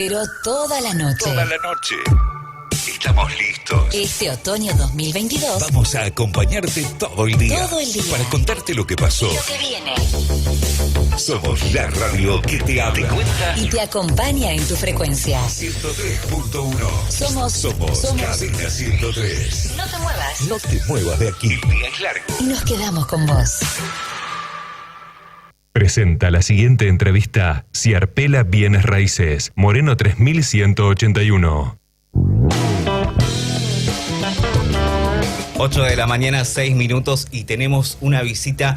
Pero toda la noche. Toda la noche. Estamos listos. Este otoño 2022. Vamos a acompañarte todo el día. Todo el día. Para contarte lo que pasó. Y lo que viene. Somos la radio que te habla. Y te acompaña en tu frecuencia. 103.1. Somos Cadena 103. No te muevas. No te muevas de aquí. El día es largo. Y nos quedamos con vos. Presenta la siguiente entrevista Ciarpela Bienes Raíces, Moreno 3181. 8 de la mañana, 6 minutos, y tenemos una visita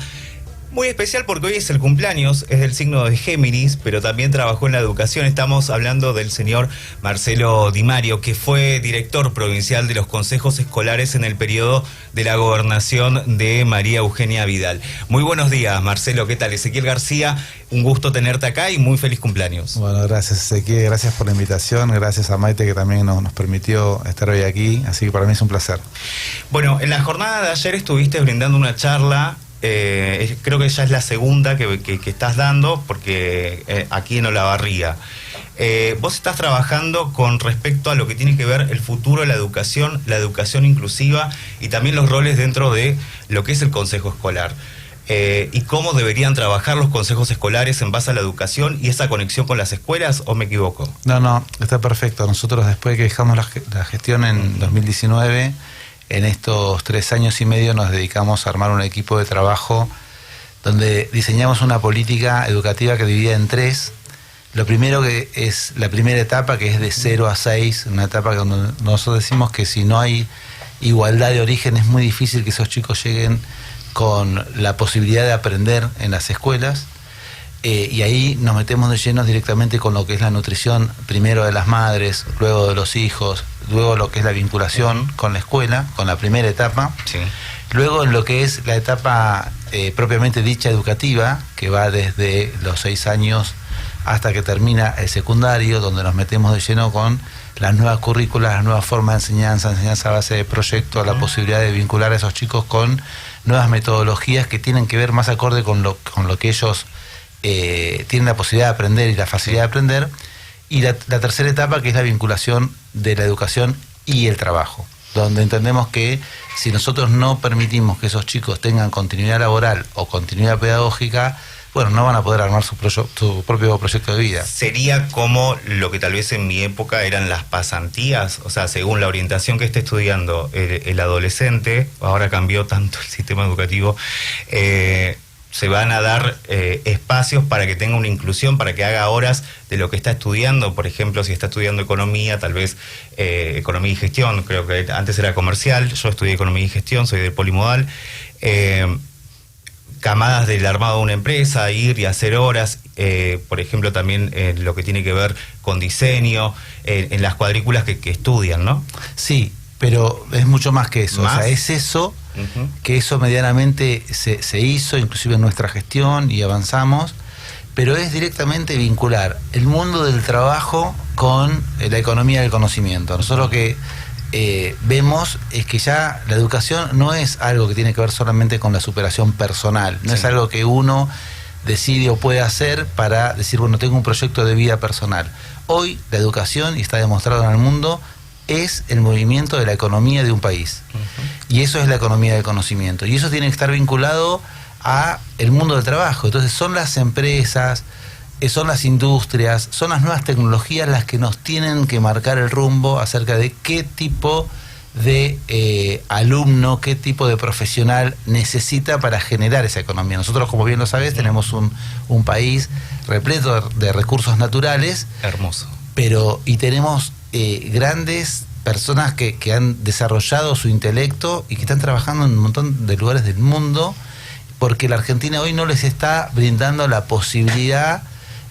muy especial porque hoy es el cumpleaños, es del signo de Géminis, pero también trabajó en la educación. Estamos hablando del señor Marcelo Di Mario, que fue director provincial de los consejos escolares en el periodo de la gobernación de María Eugenia Vidal. Muy buenos días, Marcelo, ¿qué tal? Ezequiel García, un gusto tenerte acá y muy feliz cumpleaños. Bueno, gracias Ezequiel, gracias por la invitación, gracias a Maite que también nos permitió estar hoy aquí, así que para mí es un placer. Bueno, en la jornada de ayer estuviste brindando una charla. Creo que ya es la segunda que estás dando, porque aquí en Olavarría. Vos estás trabajando con respecto a lo que tiene que ver el futuro de la educación inclusiva y también los roles dentro de lo que es el consejo escolar. Y cómo deberían trabajar los consejos escolares en base a la educación y esa conexión con las escuelas, ¿o me equivoco? No, está perfecto. Nosotros después que dejamos la gestión en 2019... En estos 3 años y medio nos dedicamos a armar un equipo de trabajo donde diseñamos una política educativa que dividía en 3. Lo primero que es la primera etapa, que es de 0 a 6, una etapa donde nosotros decimos que si no hay igualdad de origen es muy difícil que esos chicos lleguen con la posibilidad de aprender en las escuelas. Y ahí nos metemos de lleno directamente con lo que es la nutrición, primero de las madres, luego de los hijos, luego lo que es la vinculación con la escuela, con la primera etapa. Sí. Luego en lo que es la etapa propiamente dicha educativa, que va desde los 6 años hasta que termina el secundario, donde nos metemos de lleno con las nuevas currículas, las nuevas formas de enseñanza a base de proyectos, la posibilidad de vincular a esos chicos con nuevas metodologías que tienen que ver más acorde con lo que ellos tienen la posibilidad de aprender y la facilidad de aprender. Y la tercera etapa, que es la vinculación de la educación y el trabajo, donde entendemos que si nosotros no permitimos que esos chicos tengan continuidad laboral o continuidad pedagógica, bueno, no van a poder armar su propio proyecto de vida. Sería como lo que tal vez en mi época eran las pasantías, o sea, según la orientación que esté estudiando el adolescente, ahora cambió tanto el sistema educativo, se van a dar espacios para que tenga una inclusión, para que haga horas de lo que está estudiando. Por ejemplo, si está estudiando economía, tal vez economía y gestión, creo que antes era comercial, yo estudié economía y gestión, soy del polimodal. Camadas del armado de una empresa, ir y hacer horas, por ejemplo, también lo que tiene que ver con diseño, en las cuadrículas que estudian, ¿no? Sí, pero es mucho más que eso. ¿Más? O sea, es eso, que eso medianamente se hizo, inclusive en nuestra gestión, y avanzamos, pero es directamente vincular el mundo del trabajo con la economía del conocimiento. Nosotros lo que vemos es que ya la educación no es algo que tiene que ver solamente con la superación personal, no es algo que uno decide o puede hacer para decir, bueno, tengo un proyecto de vida personal. Hoy la educación, y está demostrado en el mundo, es el movimiento de la economía de un país. Y eso es la economía del conocimiento. Y eso tiene que estar vinculado a el mundo del trabajo. Entonces son las empresas, son las industrias, son las nuevas tecnologías las que nos tienen que marcar el rumbo acerca de qué tipo de alumno, qué tipo de profesional necesita para generar esa economía. Nosotros, como bien lo sabes, tenemos un país repleto de recursos naturales. Hermoso. Y tenemos grandes personas que han desarrollado su intelecto y que están trabajando en un montón de lugares del mundo, porque la Argentina hoy no les está brindando la posibilidad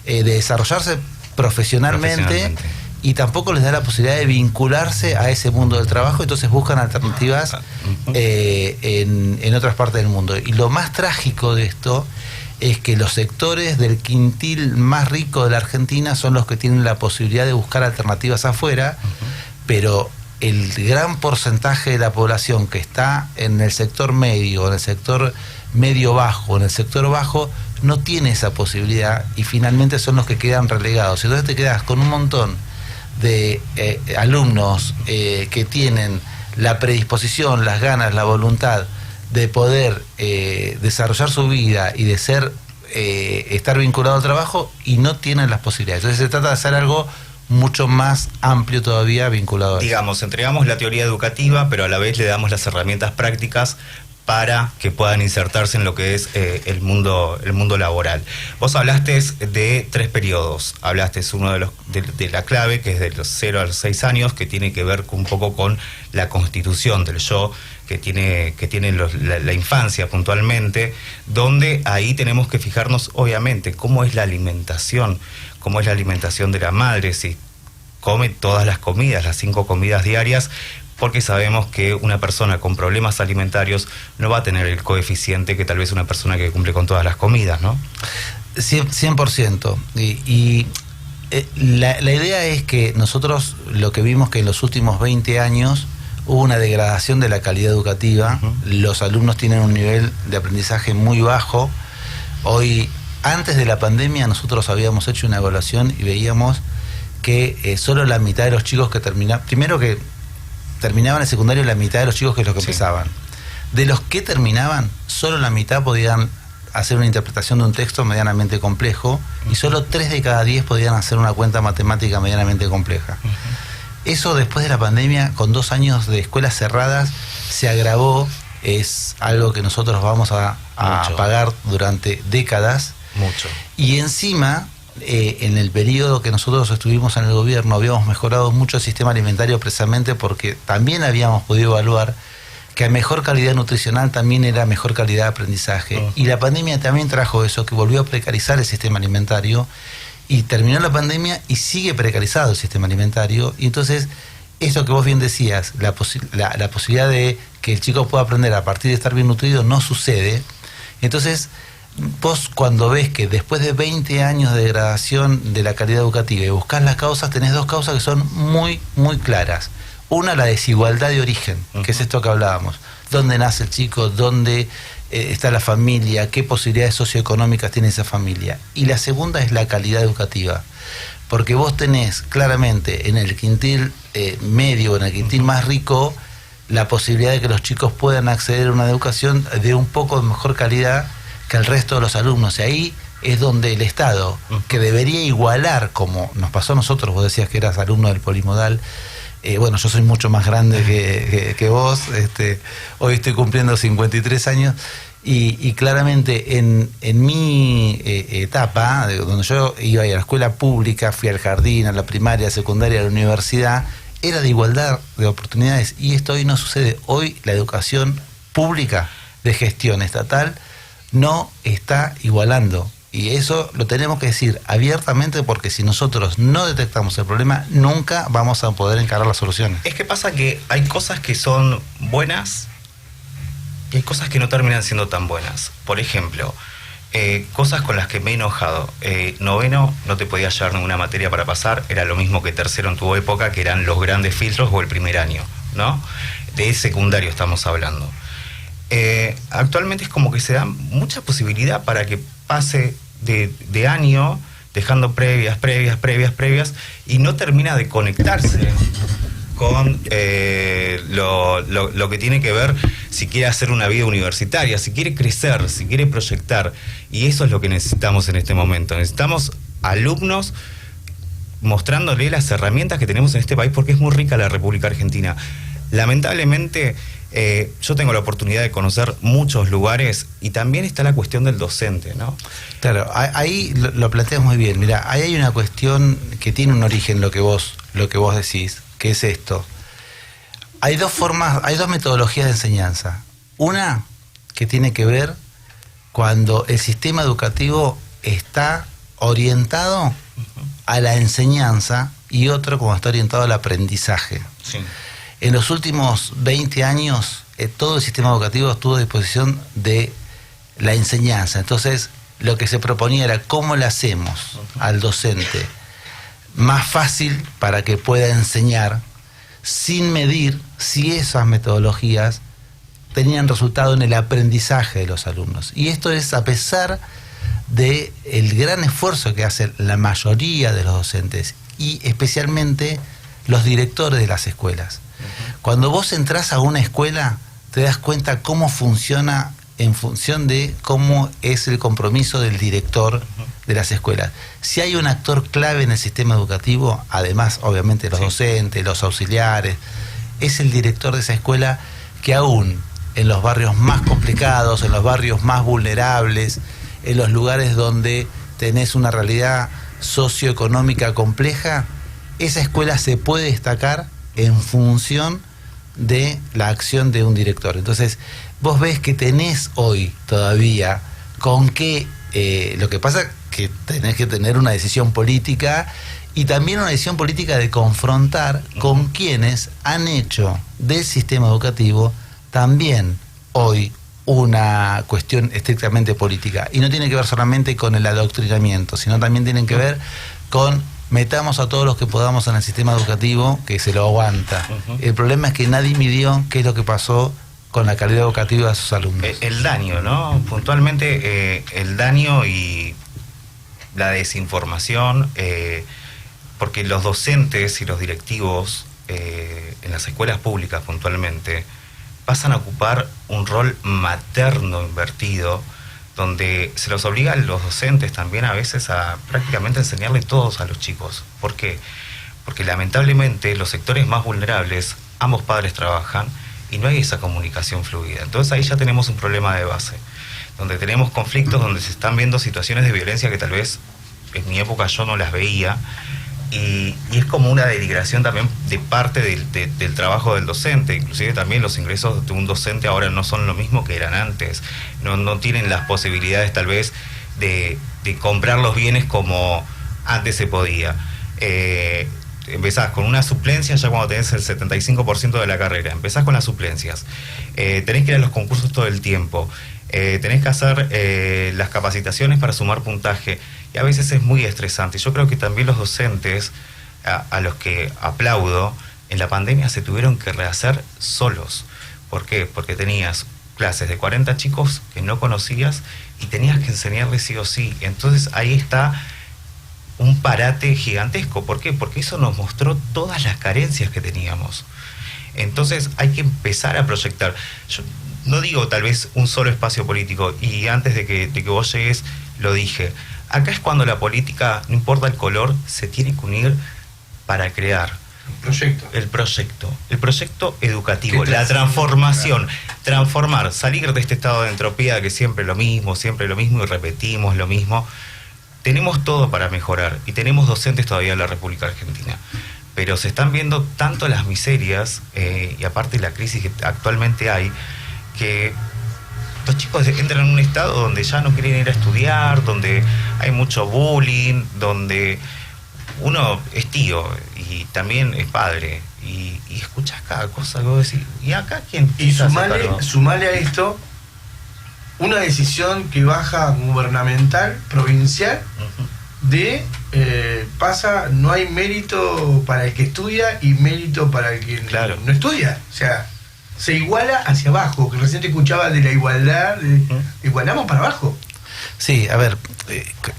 de desarrollarse profesionalmente y tampoco les da la posibilidad de vincularse a ese mundo del trabajo. Entonces buscan alternativas en otras partes del mundo. Y lo más trágico de esto es que los sectores del quintil más rico de la Argentina son los que tienen la posibilidad de buscar alternativas afuera, pero el gran porcentaje de la población que está en el sector medio, en el sector medio bajo, en el sector bajo, no tiene esa posibilidad y finalmente son los que quedan relegados. Entonces te quedas con un montón de alumnos que tienen la predisposición, las ganas, la voluntad de poder desarrollar su vida y de estar vinculado al trabajo y no tienen las posibilidades. Entonces se trata de hacer algo mucho más amplio todavía vinculado a eso. Digamos, entregamos la teoría educativa, pero a la vez le damos las herramientas prácticas para que puedan insertarse en lo que es el mundo laboral. Vos hablaste de 3 periodos. Hablaste uno de la clave, que es de los 0 a los 6 años, que tiene que ver un poco con la constitución del yo, que tiene la infancia puntualmente, donde ahí tenemos que fijarnos, obviamente, cómo es la alimentación de la madre, si come todas las comidas, las 5 comidas diarias, porque sabemos que una persona con problemas alimentarios no va a tener el coeficiente que tal vez una persona que cumple con todas las comidas, ¿no? 100%. La idea es que nosotros lo que vimos que en los últimos 20 años hubo una degradación de la calidad educativa. Uh-huh. Los alumnos tienen un nivel de aprendizaje muy bajo. Hoy, antes de la pandemia, nosotros habíamos hecho una evaluación y veíamos que solo la mitad de los chicos que terminaban el secundario, la mitad de los chicos que es lo que empezaban. De los que terminaban, solo la mitad podían hacer una interpretación de un texto medianamente complejo y solo 3 de cada 10 podían hacer una cuenta matemática medianamente compleja. Eso después de la pandemia, con 2 años de escuelas cerradas, se agravó. Es algo que nosotros vamos a pagar durante décadas. Mucho. Y encima, en el periodo que nosotros estuvimos en el gobierno, habíamos mejorado mucho el sistema alimentario precisamente porque también habíamos podido evaluar que a mejor calidad nutricional también era mejor calidad de aprendizaje. Uh-huh. Y la pandemia también trajo eso, que volvió a precarizar el sistema alimentario, y terminó la pandemia y sigue precarizado el sistema alimentario. Y entonces, eso que vos bien decías, la posibilidad de que el chico pueda aprender a partir de estar bien nutrido no sucede. Entonces, vos cuando ves que después de 20 años de degradación de la calidad educativa y buscás las causas, tenés 2 causas que son muy, muy claras. Una, la desigualdad de origen, que es esto que hablábamos. ¿Dónde nace el chico? ¿Dónde está la familia? ¿Qué posibilidades socioeconómicas tiene esa familia? Y la segunda es la calidad educativa. Porque vos tenés claramente en el quintil medio, en el quintil más rico, la posibilidad de que los chicos puedan acceder a una educación de un poco de mejor calidad que el resto de los alumnos. Y ahí es donde el Estado, que debería igualar, como nos pasó a nosotros, vos decías que eras alumno del polimodal, bueno, yo soy mucho más grande que vos, hoy estoy cumpliendo 53 años, y claramente en mi etapa, donde yo iba a la escuela pública, fui al jardín, a la primaria, a la secundaria, a la universidad, era de igualdad de oportunidades, y esto hoy no sucede. Hoy la educación pública de gestión estatal no está igualando. Y eso lo tenemos que decir abiertamente, porque si nosotros no detectamos el problema, nunca vamos a poder encarar las soluciones. Es que pasa que hay cosas que son buenas y hay cosas que no terminan siendo tan buenas. Por ejemplo, cosas con las que me he enojado. Noveno no te podía llevar ninguna materia para pasar, era lo mismo que tercero en tu época, que eran los grandes filtros, o el primer año, ¿no? De secundario estamos hablando. Actualmente es como que se da mucha posibilidad para que pase de año, dejando previas, y no termina de conectarse con lo que tiene que ver si quiere hacer una vida universitaria, si quiere crecer, si quiere proyectar. Y eso es lo que necesitamos en este momento. Necesitamos alumnos mostrándole las herramientas que tenemos en este país, porque es muy rica la República Argentina. Lamentablemente, yo tengo la oportunidad de conocer muchos lugares, y también está la cuestión del docente, ¿no? Claro, ahí lo planteas muy bien. Mira, ahí hay una cuestión que tiene un origen, lo que vos decís, que es esto. Hay 2 formas, hay 2 metodologías de enseñanza. Una que tiene que ver cuando el sistema educativo está orientado a la enseñanza, y otro cuando está orientado al aprendizaje. Sí. En los últimos 20 años, todo el sistema educativo estuvo a disposición de la enseñanza. Entonces, lo que se proponía era cómo le hacemos al docente más fácil para que pueda enseñar, sin medir si esas metodologías tenían resultado en el aprendizaje de los alumnos. Y esto es a pesar de el gran esfuerzo que hacen la mayoría de los docentes y especialmente los directores de las escuelas. Cuando vos entrás a una escuela, te das cuenta cómo funciona en función de cómo es el compromiso del director de las escuelas. Si hay un actor clave en el sistema educativo, además obviamente los docentes, los auxiliares, es el director de esa escuela, que aún en los barrios más complicados, en los barrios más vulnerables, en los lugares donde tenés una realidad socioeconómica compleja, esa escuela se puede destacar en función de la acción de un director. Entonces, vos ves que tenés hoy todavía con qué, lo que pasa que tenés que tener una decisión política y también una decisión política de confrontar con quienes han hecho del sistema educativo también hoy una cuestión estrictamente política. Y no tiene que ver solamente con el adoctrinamiento, sino también tienen que ver con metamos a todos los que podamos en el sistema educativo que se lo aguanta. El problema es que nadie midió qué es lo que pasó con la calidad educativa de sus alumnos. El daño, ¿no? Puntualmente el daño y la desinformación, porque los docentes y los directivos en las escuelas públicas puntualmente pasan a ocupar un rol materno invertido, donde se los obliga a los docentes también a veces a prácticamente enseñarle todos a los chicos. ¿Por qué? Porque lamentablemente los sectores más vulnerables, ambos padres trabajan y no hay esa comunicación fluida. Entonces ahí ya tenemos un problema de base, donde tenemos conflictos, donde se están viendo situaciones de violencia que tal vez en mi época yo no las veía, y es como una denigración también de parte del trabajo del docente. Inclusive también los ingresos de un docente ahora no son lo mismo que eran antes, no tienen las posibilidades tal vez de comprar los bienes como antes se podía. Empezás con una suplencia ya cuando tenés el 75% de la carrera, empezás con las suplencias, tenés que ir a los concursos todo el tiempo, tenés que hacer las capacitaciones para sumar puntaje, y a veces es muy estresante. Yo creo que también los docentes, a los que aplaudo, en la pandemia se tuvieron que rehacer solos. ¿Por qué? Porque tenías clases de 40 chicos que no conocías y tenías que enseñarles sí o sí. Entonces ahí está un parate gigantesco. ¿Por qué? Porque eso nos mostró todas las carencias que teníamos. Entonces hay que empezar a proyectar. Yo no digo tal vez un solo espacio político, y antes de que vos llegues lo dije. Acá es cuando la política, no importa el color, se tiene que unir para crear el proyecto educativo, la transformación, transformar, salir de este estado de entropía que siempre lo mismo y repetimos lo mismo. Tenemos todo para mejorar y tenemos docentes todavía en la República Argentina, pero se están viendo tanto las miserias y aparte la crisis que actualmente hay, que los chicos entran en un estado donde ya no quieren ir a estudiar, donde hay mucho bullying, donde uno es tío y también es padre y escuchas cada cosa que vos decís, ¿y acá quién? Y sumale a esto una decisión que baja gubernamental, provincial, de no hay mérito para el que estudia y mérito para el que no estudia. O sea, se iguala hacia abajo, que recién te escuchaba de la igualdad, igualamos para abajo. Sí, a ver,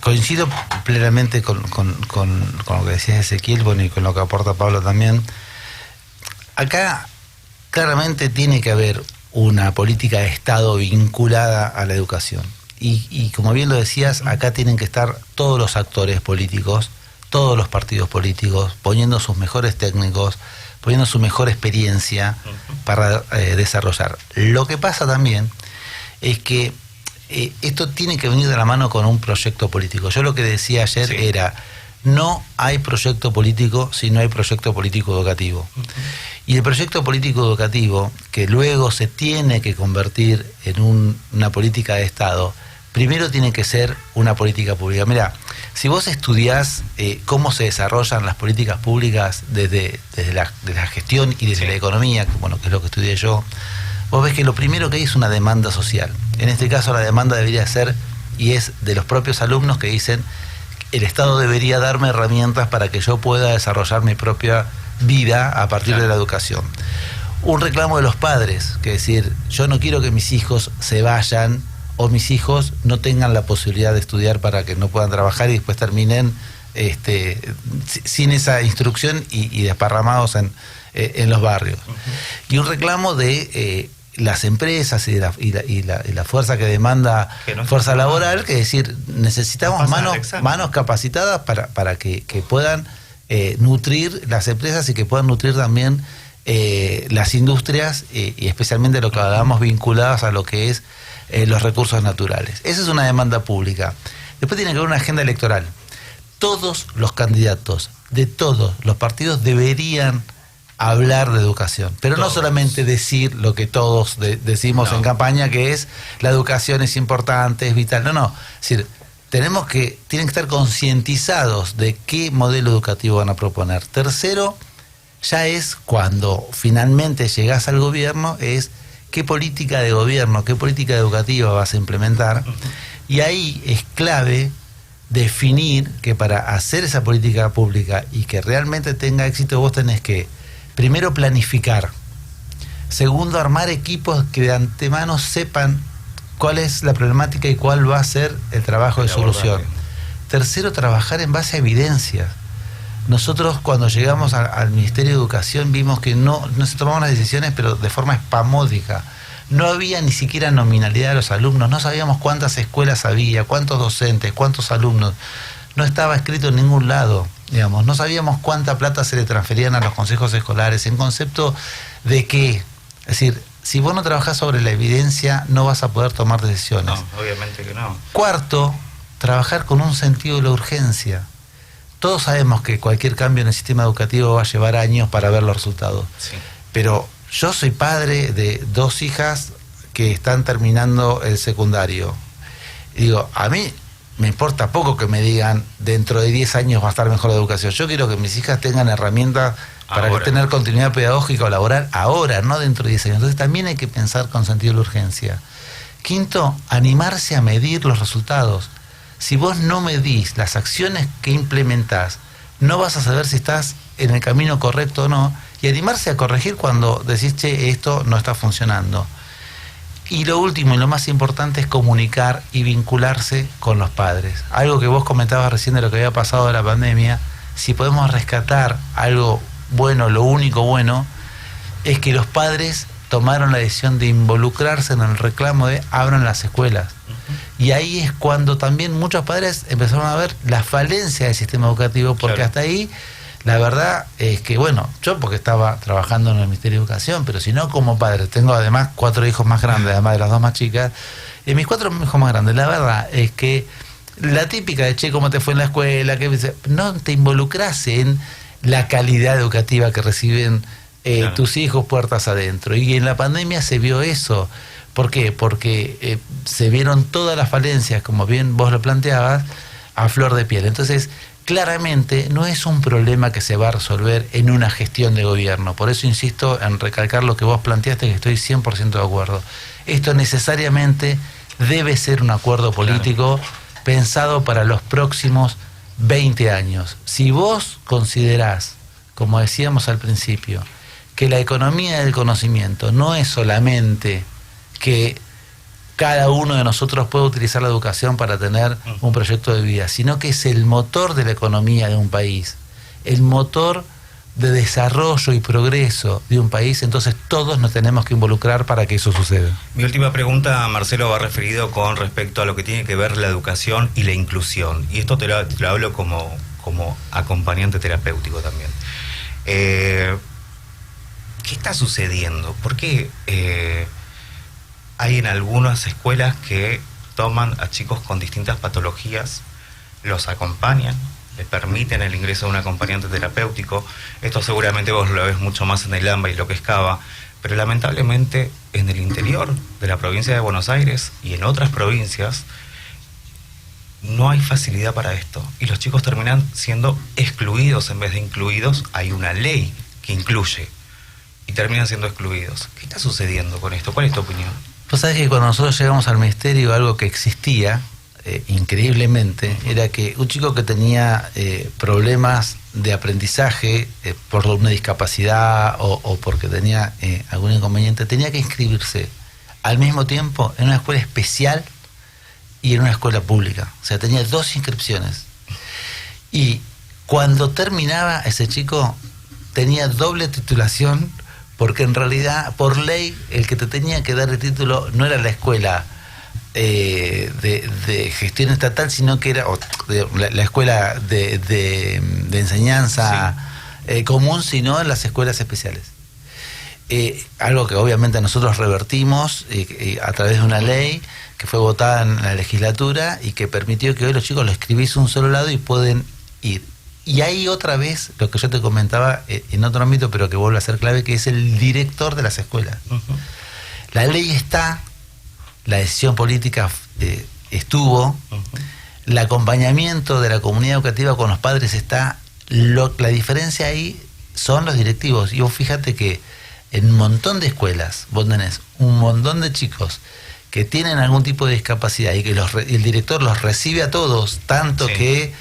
coincido plenamente con lo que decías Ezequiel, bueno, y con lo que aporta Pablo también. Acá claramente tiene que haber una política de Estado vinculada a la educación. Y como bien lo decías, acá tienen que estar todos los actores políticos, todos los partidos políticos, poniendo sus mejores técnicos, poniendo su mejor experiencia para desarrollar. Lo que pasa también es que esto tiene que venir de la mano con un proyecto político. Yo lo que decía ayer era, no hay proyecto político si no hay proyecto político educativo. Y el proyecto político educativo, que luego se tiene que convertir en una política de Estado, primero tiene que ser una política pública. Mira, si vos estudiás cómo se desarrollan las políticas públicas desde la gestión y desde la economía, que es lo que estudié yo, vos ves que lo primero que hay es una demanda social. En este caso la demanda debería ser, y es de los propios alumnos que dicen, el Estado debería darme herramientas para que yo pueda desarrollar mi propia vida a partir de la educación. Un reclamo de los padres, que es decir, yo no quiero que mis hijos se vayan o mis hijos no tengan la posibilidad de estudiar para que no puedan trabajar y después terminen sin esa instrucción y desparramados en los barrios. Y un reclamo de las empresas y la fuerza que demanda fuerza laboral, que es decir, necesitamos manos capacitadas para que puedan nutrir las empresas y que puedan nutrir también las industrias y especialmente lo que hablamos vinculadas a lo que es los recursos naturales. Esa es una demanda pública. Después tiene que haber una agenda electoral. Todos los candidatos de todos los partidos deberían hablar de educación, pero todos. No solamente decir lo que todos decimos en campaña, que es la educación es importante, es vital. No. Es decir, tienen que estar concientizados de qué modelo educativo van a proponer. Tercero, ya es cuando finalmente llegás al gobierno, es qué política de gobierno, qué política educativa vas a implementar. Y ahí es clave definir que para hacer esa política pública y que realmente tenga éxito, vos tenés que, primero, planificar. Segundo, armar equipos que de antemano sepan cuál es la problemática y cuál va a ser el trabajo de solución. Tercero, trabajar en base a evidencias. Nosotros cuando llegamos al Ministerio de Educación vimos que no se tomaban las decisiones, pero de forma espamódica. No había ni siquiera nominalidad de los alumnos, no sabíamos cuántas escuelas había, cuántos docentes, cuántos alumnos. No estaba escrito en ningún lado, digamos. No sabíamos cuánta plata se le transferían a los consejos escolares, en concepto de que, es decir, si vos no trabajás sobre la evidencia, no vas a poder tomar decisiones. No, obviamente que no. Cuarto, trabajar con un sentido de la urgencia. Todos sabemos que cualquier cambio en el sistema educativo va a llevar años para ver los resultados. Sí. Pero yo soy padre de 2 hijas que están terminando el secundario. Y digo, a mí me importa poco que me digan dentro de 10 años va a estar mejor la educación. Yo quiero que mis hijas tengan herramientas para tener continuidad pedagógica o laboral ahora, no dentro de 10 años. Entonces también hay que pensar con sentido de la urgencia. Quinto, animarse a medir los resultados. Si vos no medís las acciones que implementás, no vas a saber si estás en el camino correcto o no, y animarse a corregir cuando decís, che, esto no está funcionando. Y lo último y lo más importante es comunicar y vincularse con los padres. Algo que vos comentabas recién de lo que había pasado de la pandemia, si podemos rescatar algo bueno, lo único bueno, es que los padres tomaron la decisión de involucrarse en el reclamo de abran las escuelas. Y ahí es cuando también muchos padres empezaron a ver la falencia del sistema educativo, porque hasta ahí la verdad es que, bueno, yo porque estaba trabajando en el Ministerio de Educación, pero si no como padre, tengo además 4 hijos más grandes, además de las 2 más chicas, y mis 4 hijos más grandes, la verdad es que la típica de, che, ¿cómo te fue en la escuela? Que no te involucras en la calidad educativa que reciben tus hijos puertas adentro. Y en la pandemia se vio eso. ¿Por qué? Porque se vieron todas las falencias, como bien vos lo planteabas, a flor de piel. Entonces, claramente no es un problema que se va a resolver en una gestión de gobierno. Por eso insisto en recalcar lo que vos planteaste, que estoy 100% de acuerdo. Esto necesariamente debe ser un acuerdo político pensado para los próximos 20 años. Si vos considerás, como decíamos al principio, que la economía del conocimiento no es solamente que cada uno de nosotros puede utilizar la educación para tener un proyecto de vida, sino que es el motor de la economía de un país, el motor de desarrollo y progreso de un país, entonces todos nos tenemos que involucrar para que eso suceda. Mi última pregunta, Marcelo, va referido con respecto a lo que tiene que ver la educación y la inclusión, y esto te lo hablo como acompañante terapéutico también. ¿Qué está sucediendo? ¿Por qué hay en algunas escuelas que toman a chicos con distintas patologías, los acompañan, les permiten el ingreso de un acompañante terapéutico? Esto seguramente vos lo ves mucho más en el AMBA y lo que es Cava, pero lamentablemente en el interior de la provincia de Buenos Aires y en otras provincias no hay facilidad para esto y los chicos terminan siendo excluidos en vez de incluidos. Hay una ley que incluye y terminan siendo excluidos. ¿Qué está sucediendo con esto? ¿Cuál es tu opinión? Pues sabes que cuando nosotros llegamos al ministerio, algo que existía increíblemente era que un chico que tenía problemas de aprendizaje por una discapacidad o porque tenía algún inconveniente, tenía que inscribirse al mismo tiempo en una escuela especial y en una escuela pública. O sea, tenía 2 inscripciones. Y cuando terminaba, ese chico tenía doble titulación, porque en realidad, por ley, el que te tenía que dar el título no era la escuela de gestión estatal, sino que era la escuela de enseñanza común, sino en las escuelas especiales. Algo que obviamente nosotros revertimos a través de una ley que fue votada en la legislatura y que permitió que hoy los chicos lo escribís un solo lado y pueden ir. Y ahí otra vez, lo que yo te comentaba en otro ámbito, pero que vuelve a ser clave, que es el director de las escuelas. La ley está, la decisión política estuvo, el acompañamiento de la comunidad educativa con los padres está, la diferencia ahí son los directivos. Y vos fíjate que en un montón de escuelas vos tenés un montón de chicos que tienen algún tipo de discapacidad y que el director los recibe a todos, tanto que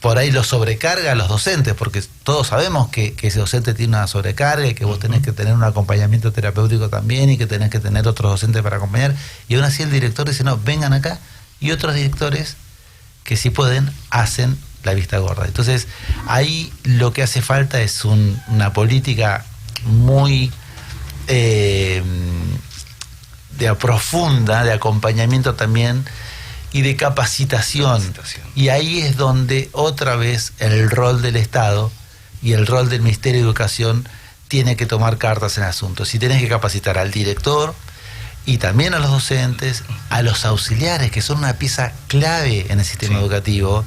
por ahí los sobrecarga a los docentes, porque todos sabemos que ese docente tiene una sobrecarga y que vos tenés que tener un acompañamiento terapéutico también y que tenés que tener otros docentes para acompañar, y aún así el director dice, no, vengan acá, y otros directores que si pueden, hacen la vista gorda. Entonces, ahí lo que hace falta es una política muy profunda, de acompañamiento también, y de capacitación. Y ahí es donde otra vez el rol del Estado y el rol del Ministerio de Educación tiene que tomar cartas en el asunto. Si tenés que capacitar al director y también a los docentes, a los auxiliares, que son una pieza clave en el sistema educativo,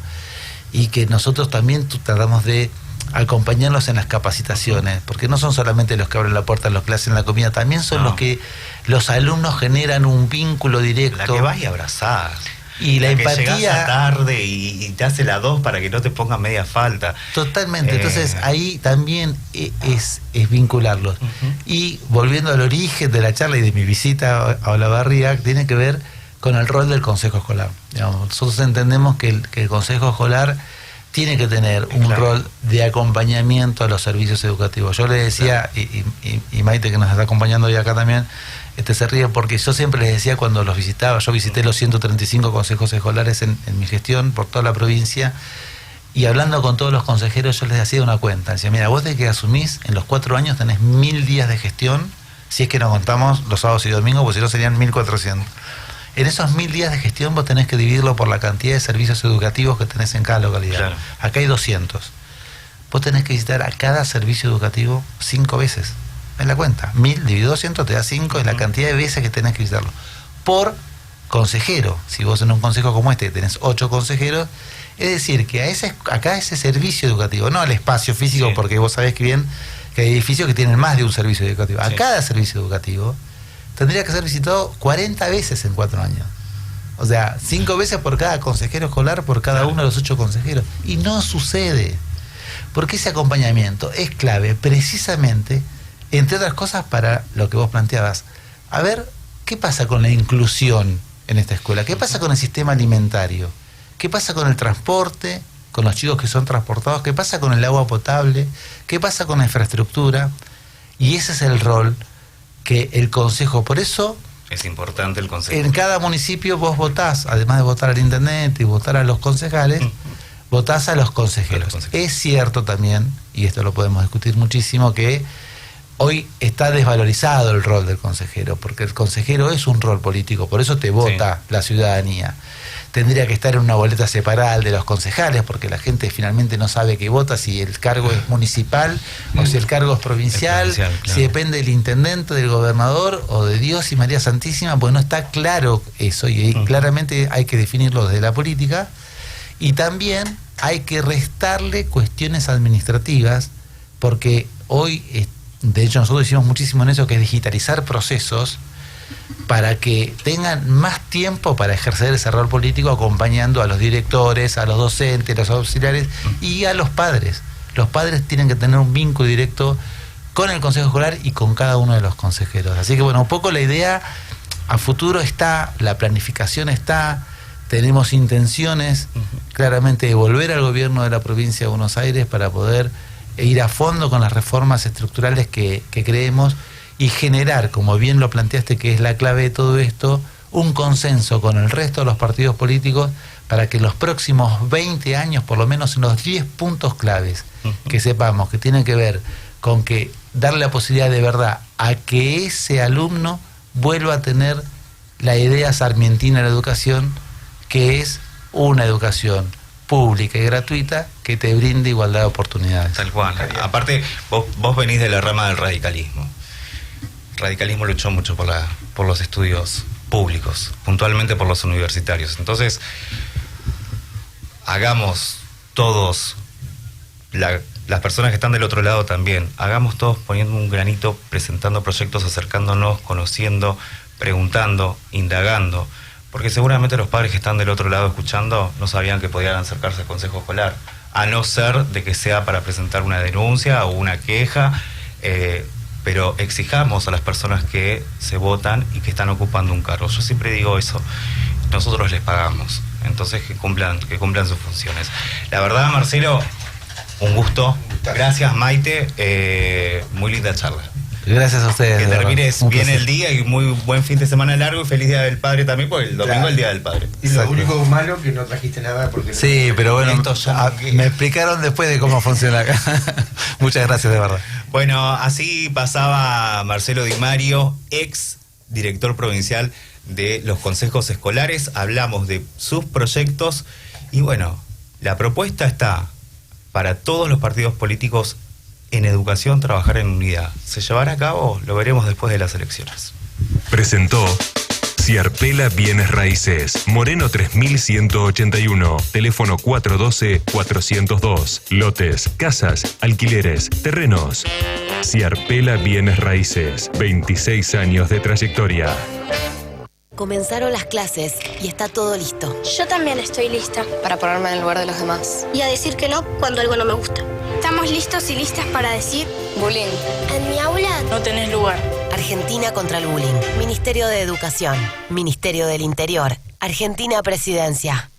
y que nosotros también tratamos de acompañarlos en las capacitaciones, porque no son solamente los que abren la puerta en las clases, en la comida, también son los que los alumnos generan un vínculo directo. La que vas y abrazás. Y la empatía. Que llegás a tarde y te hace la 2 para que no te pongan media falta. Totalmente. Entonces ahí también es vincularlos. Y volviendo al origen de la charla y de mi visita a Olavarría, tiene que ver con el rol del Consejo Escolar. Digamos, nosotros entendemos que el Consejo Escolar tiene que tener un rol de acompañamiento a los servicios educativos. Yo le decía, y Maite, que nos está acompañando hoy acá también, se ríe porque yo siempre les decía cuando los visitaba, yo visité los 135 consejos escolares en mi gestión por toda la provincia, y hablando con todos los consejeros yo les hacía una cuenta. Decía, mira, vos desde que asumís, en los 4 años tenés 1000 días de gestión, si es que no contamos los sábados y domingos, porque si no serían 1400. En esos 1000 días de gestión vos tenés que dividirlo por la cantidad de servicios educativos que tenés en cada localidad. Claro. Acá hay 200. Vos tenés que visitar a cada servicio educativo 5 veces. En la cuenta, 1000 dividido 200 te da 5, es la cantidad de veces que tenés que visitarlo. Por consejero. Si vos en un consejo como este tenés 8 consejeros, es decir, que acá ese servicio educativo, no al espacio físico, porque vos sabés que bien que hay edificios que tienen más de un servicio educativo. A cada servicio educativo tendría que ser visitado 40 veces en 4 años. O sea, 5 veces por cada consejero escolar, por cada uno de los 8 consejeros. Y no sucede. Porque ese acompañamiento es clave precisamente, entre otras cosas, para lo que vos planteabas. A ver, ¿qué pasa con la inclusión en esta escuela? ¿Qué pasa con el sistema alimentario? ¿Qué pasa con el transporte, con los chicos que son transportados? ¿Qué pasa con el agua potable? ¿Qué pasa con la infraestructura? Y ese es el rol que el consejo, por eso es importante el consejo. En cada municipio vos votás, además de votar al intendente y votar a los concejales, votás a los consejeros. Es cierto también, y esto lo podemos discutir muchísimo, que hoy está desvalorizado el rol del consejero, porque el consejero es un rol político, por eso te vota la ciudadanía. Tendría que estar en una boleta separada de los concejales, porque la gente finalmente no sabe qué vota, si el cargo es municipal o si el cargo es provincial, si depende del intendente, del gobernador o de Dios y María Santísima, pues no está claro eso, y claramente hay que definirlo desde la política. Y también hay que restarle cuestiones administrativas, porque hoy, de hecho nosotros hicimos muchísimo en eso, que es digitalizar procesos para que tengan más tiempo para ejercer ese rol político, acompañando a los directores, a los docentes, a los auxiliares y a los padres. Los padres tienen que tener un vínculo directo con el consejo escolar y con cada uno de los consejeros. Así que bueno, un poco la idea a futuro está, la planificación está, tenemos intenciones claramente de volver al gobierno de la provincia de Buenos Aires para poder ir a fondo con las reformas estructurales que creemos, y generar, como bien lo planteaste, que es la clave de todo esto, un consenso con el resto de los partidos políticos para que los próximos 20 años, por lo menos en los 10 puntos claves que sepamos que tienen que ver con que darle la posibilidad de verdad a que ese alumno vuelva a tener la idea sarmientina de la educación, que es una educación pública y gratuita que te brinde igualdad de oportunidades. Tal cual. Aparte, vos venís de la rama del radicalismo. El radicalismo luchó mucho por los estudios públicos, puntualmente por los universitarios. Entonces, hagamos todos, las personas que están del otro lado también, hagamos todos poniendo un granito, presentando proyectos, acercándonos, conociendo, preguntando, indagando, porque seguramente los padres que están del otro lado escuchando no sabían que podían acercarse al consejo escolar, a no ser de que sea para presentar una denuncia o una queja, pero exijamos a las personas que se votan y que están ocupando un cargo. Yo siempre digo eso, nosotros les pagamos, entonces que cumplan sus funciones. La verdad, Marcelo, un gusto. Gracias, Maite, muy linda charla. Gracias a ustedes. Que termines bien el día y muy buen fin de semana largo y feliz Día del Padre también, porque el domingo es el Día del Padre. Y lo único malo que no trajiste nada porque... Sí, pero bueno, me explicaron después de cómo funciona acá. Muchas gracias, de verdad. Bueno, así pasaba Marcelo Di Mario, ex director provincial de los consejos escolares. Hablamos de sus proyectos y bueno, la propuesta está para todos los partidos políticos en educación trabajar en unidad. ¿Se llevará a cabo? Lo veremos después de las elecciones. Presentó Ciarpela Bienes Raíces, Moreno 3181, teléfono 412-402, lotes, casas, alquileres, terrenos. Ciarpela Bienes Raíces, 26 años de trayectoria. Comenzaron las clases y está todo listo. Yo también estoy lista. Para ponerme en el lugar de los demás. Y a decir que no cuando algo no me gusta. Estamos listos y listas para decir... Bullying. En mi aula No tenés lugar. Argentina contra el bullying. Ministerio de Educación. Ministerio del Interior. Argentina Presidencia.